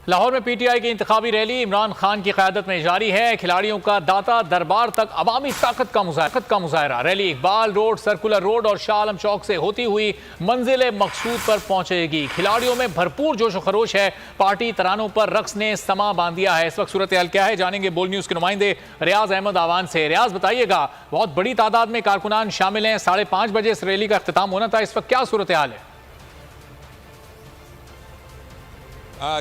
लाहौर में पीटीआई की इंतखाबी रैली इमरान खान की क़यादत में जारी है। खिलाड़ियों का दाता दरबार तक अवामी ताकत का मुजाहरा। Rally Iqbal road, circular road और शाह आलम चौक से होती हुई मंजिल मकसूद पर पहुंचेगी। खिलाड़ियों में भरपूर जोश खरोश है। पार्टी तरानों पर रक्स ने समा बांध दिया है। इस वक्त सूरत हाल क्या है, जानेंगे बोल न्यूज़ के नुमाइंदे रियाज अहमद आवान से। रियाज, बताइएगा, बहुत बड़ी तादाद में कारकुनान शामिल हैं। 5:30 बजे इस रैली का अख्तिताम होना था। इस वक्त क्या सूरत हाल है?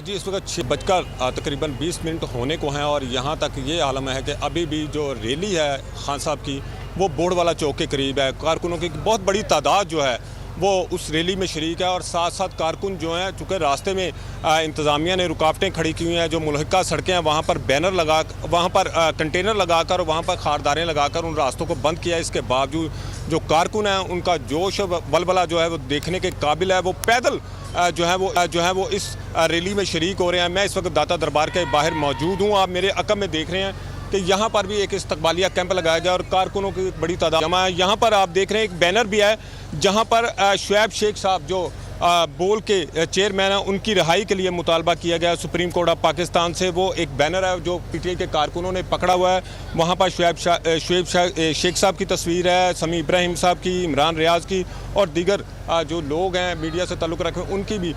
जी, इस वक्त 6 तकरीबन 20 मिनट होने को हैं और यहाँ तक ये आलम है कि अभी भी जो रैली है खान साहब की वो बोर्ड वाला चौक के करीब है। कारकुनों की बहुत बड़ी तादाद जो है वो उस रैली में शरीक है और साथ साथ कारकुन जो हैं, चूँकि रास्ते में इंतज़ामिया ने रुकावटें खड़ी की हुई हैं, जो मुल्हिका सड़कें हैं वहाँ पर बैनर लगा, वहाँ पर कंटेनर लगाकर, वहाँ पर खारदारें लगाकर उन रास्तों को बंद किया। इसके बावजूद जो कारकुन हैं उनका जोश बलबला जो है वो देखने के काबिल है। वो पैदल जो है वो इस रैली में शरीक हो रहे हैं। मैं इस वक्त दाता दरबार के बाहर मौजूद हूँ। आप मेरे अकब में देख रहे हैं कि यहाँ पर भी एक इस्तकबालिया कैंप लगाया गया और कारकुनों की एक बड़ी तादाद जमा है। यहाँ पर आप देख रहे हैं एक बैनर भी है जहाँ पर शुएब शेख साहब जो बोल के चेयरमैन है उनकी रिहाई के लिए मुतालबा किया गया सुप्रीम कोर्ट ऑफ पाकिस्तान से। वो एक बैनर है जो पीटीआई के कारकुनों ने पकड़ा हुआ है। वहाँ पर शुएब शेख साहब की तस्वीर है, समी इब्राहिम साहब की, इमरान रियाज की और दीगर जो लोग हैं मीडिया से ताल्लुक़ रखें उनकी भी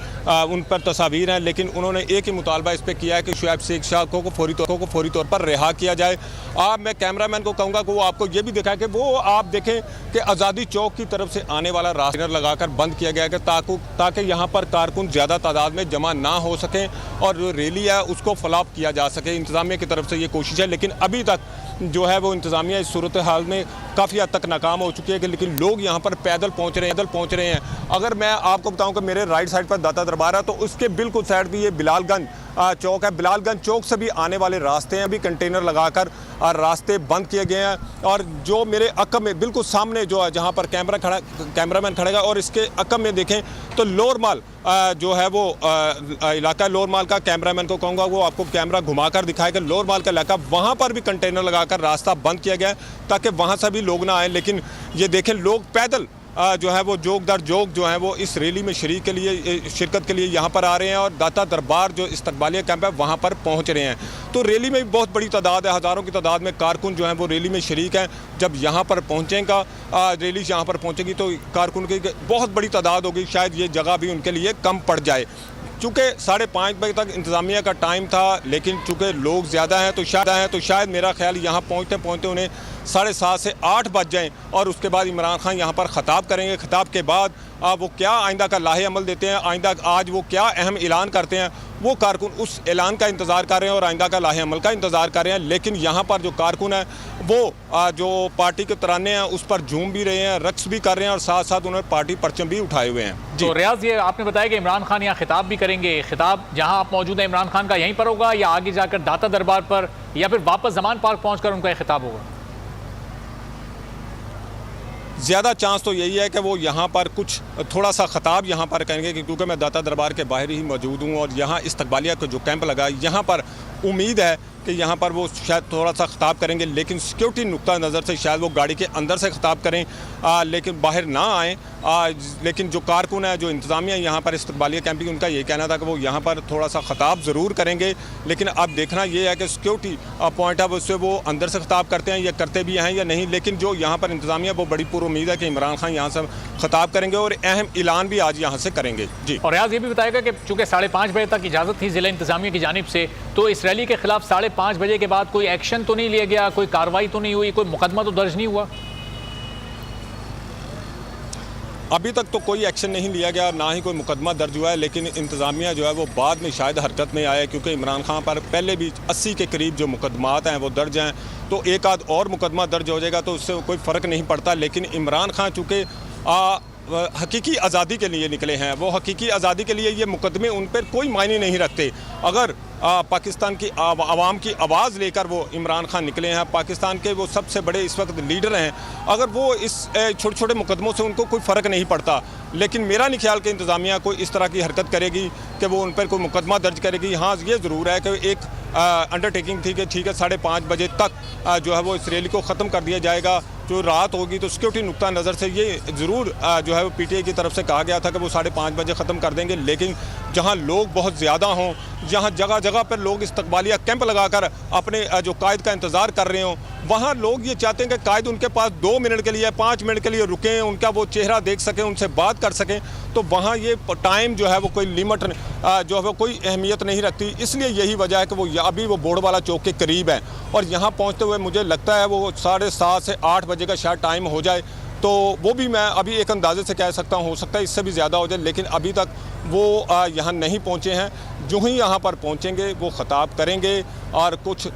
उन पर तस्वीर हैं। लेकिन उन्होंने एक ही मुतालबा इस पर किया है कि शुएब शेख साहब को फौरी तौर पर रिहा किया जाए। मैं कैमरामैन को कहूँगा कि वो आपको ये भी दिखाए कि वो आप देखें कि आज़ादी चौक की तरफ से आने वाला रास्ता लगाकर बंद किया गया है ताकि यहाँ पर कारकुन ज़्यादा तादाद में जमा ना हो सकें और जो रैली है उसको फ्लॉप किया जा सके। इंतज़ामिया की तरफ से ये कोशिश है, लेकिन अभी तक जो है वो इंतज़ामिया इस सूरत हाल में काफ़ी हद तक नाकाम हो चुकी है कि लेकिन लोग यहाँ पर पैदल पहुँच रहे हैं। अगर मैं आपको बताऊँ कि मेरे राइट साइड पर दाता दरबार है तो उसके बिल्कुल साइड पर ये बिलालगंज चौक है। बिलालगंज चौक से भी आने वाले रास्ते हैं, अभी कंटेनर लगाकर रास्ते बंद किए गए हैं। और जो मेरे अकब में बिल्कुल सामने जो है जहाँ पर कैमरामैन खड़ेगा और इसके अकब में देखें तो लोअर माल जो है वो इलाका, लोअर माल का कैमरामैन को कहूँगा वो आपको कैमरा घुमाकर दिखाएगा। लोअर माल का इलाका वहाँ पर भी कंटेनर लगाकर रास्ता बंद किया गया है ताकि वहाँ से भी लोग ना आए। लेकिन ये देखें लोग पैदल जो है वो जोग दर जोग जो है वो इस रैली में शिरकत के लिए यहाँ पर आ रहे हैं और दाता दरबार जो इस्तकबालिया कैंप है वहाँ पर पहुँच रहे हैं। तो रैली में भी बहुत बड़ी तादाद है, हज़ारों की तादाद में कारकुन जो हैं वो रैली में शरीक हैं। जब यहाँ पर पहुँचेगा रैली यहाँ पर पहुँचेगी तो कारकुन की बहुत बड़ी तादाद होगी, शायद ये जगह भी उनके लिए कम पड़ जाए। चूँकि 5:30 बजे तक इंतज़ामिया का टाइम था, लेकिन चूँकि लोग ज़्यादा हैं तो शायद मेरा ख्याल यहाँ पहुँचते उन्हें 7:30 से 8 बज जाएँ और उसके बाद इमरान खान यहाँ पर ख़ताब करेंगे। ख़ताब के बाद वो क्या आइंदा का लाहे अमल देते हैं, आइंदा आज वो क्या अहम ऐलान करते हैं, वो कारकुन उस ऐलान का इंतज़ार कर रहे हैं और आइंदा का लाहे अमल का इंतज़ार कर रहे हैं। लेकिन यहाँ पर जो कारकुन है वो जो पार्टी के तराने हैं उस पर झूम भी रहे हैं, रक्स भी कर रहे हैं और साथ साथ उन्होंने पार्टी परचम भी उठाए हुए हैं। तो रियाज, ये आपने बताया कि इमरान खान यहाँ खिताब भी करेंगे। खिताब जहाँ आप मौजूद हैं इमरान खान का यहीं पर होगा या आगे जाकर दाता दरबार पर या फिर वापस जमान पार्क पहुँच कर उनका खिताब होगा? ज़्यादा चांस तो यही है कि वो यहाँ पर कुछ थोड़ा सा ख़ताब यहाँ पर करेंगे क्योंकि मैं दाता दरबार के बाहर ही मौजूद हूँ और यहाँ इस्तकबालिया का जो कैंप लगा यहाँ पर उम्मीद है कि यहाँ पर वो शायद थोड़ा सा ख़ताब करेंगे। लेकिन सिक्योरिटी नुक्ता नज़र से शायद वो गाड़ी के अंदर से ख़ताब करें, लेकिन बाहर ना आएँ। लेकिन जो कारकुन है, जो इंतज़ामिया यहाँ पर इस्तकबालिया कैंप की, उनका ये कहना था कि वो यहाँ पर थोड़ा सा ख़ताब ज़रूर करेंगे। लेकिन अब देखना ये है कि सिक्योरिटी पॉइंट ऑफ उससे वो अंदर से ख़ताब करते हैं या करते भी हैं या नहीं। लेकिन जो यहाँ पर इंतज़ामिया वो बड़ी पूरी उम्मीद है कि इमरान खान यहाँ से ख़ताब करेंगे और अहम ऐलान भी आज यहाँ से करेंगे। जी, और रियाज ये भी बताएगा कि चूँकि 5:30 बजे तक इजाज़त थी ज़िला इंतज़ामिया की जानिब से, तो इस रैली के खिलाफ 5:30 बजे के बाद कोई एक्शन तो नहीं लिया गया, कोई कार्रवाई तो नहीं हुई, कोई मुकदमा तो दर्ज नहीं हुआ? अभी तक तो कोई एक्शन नहीं लिया गया, ना ही कोई मुकदमा दर्ज हुआ है। लेकिन इंतज़ामिया जो है वो बाद में शायद हरकत में आया क्योंकि इमरान खान पर पहले भी 80 के करीब जो मुकदमात हैं वो दर्ज हैं। तो एक आध और मुकदमा दर्ज हो जाएगा तो उससे कोई फ़र्क नहीं पड़ता। लेकिन इमरान खान चूँकि हकीकी आज़ादी के लिए निकले हैं, वो हकीकी आज़ादी के लिए ये मुकदमे उन पर कोई मायने नहीं रखते। अगर पाकिस्तान की आवाम की आवाज़ लेकर वो इमरान खान निकले हैं, पाकिस्तान के वो सबसे बड़े इस वक्त लीडर हैं, अगर वो इस छोटे छोटे मुकदमों से उनको कोई फ़र्क नहीं पड़ता। लेकिन मेरा नहीं ख्याल कि इंतज़ामिया कोई इस तरह की हरकत करेगी कि वो उन पर कोई मुकदमा दर्ज करेगी। हाँ, ये ज़रूर है कि एक अंडरटेकिंग थी कि ठीक है 5:30 बजे तक जो है वो इस रैली को ख़त्म कर दिया जाएगा। जो रात होगी तो सिक्योरिटी नुक्ता नज़र से ये ज़रूर जो है वो पीटीआई की तरफ से कहा गया था कि वो 5:30 बजे ख़त्म कर देंगे। लेकिन जहां लोग बहुत ज़्यादा हों, जहां जगह जगह पर लोग इस्तकबालिया कैंप लगाकर अपने जो कायद का इंतज़ार कर रहे हों, वहाँ लोग ये चाहते हैं कि कायद उनके पास 2 मिनट के लिए 5 मिनट के लिए रुकें, उनका वो चेहरा देख सकें, उनसे बात कर सकें। तो वहाँ ये टाइम जो है वो कोई लिमिट जो है वो कोई अहमियत नहीं रखती। इसलिए यही वजह है कि वो अभी वो बोर्ड वाला चौक के करीब है और यहाँ पहुँचते हुए मुझे लगता है वो 7:30 से 8 बजे का शायद टाइम हो जाए। तो वो भी मैं अभी एक अंदाजे से कह सकता हूँ, हो सकता है इससे भी ज़्यादा हो जाए, लेकिन अभी तक वो यहाँ नहीं पहुँचे हैं। जो ही यहाँ पर पहुँचेंगे वो ख़िताब करेंगे और कुछ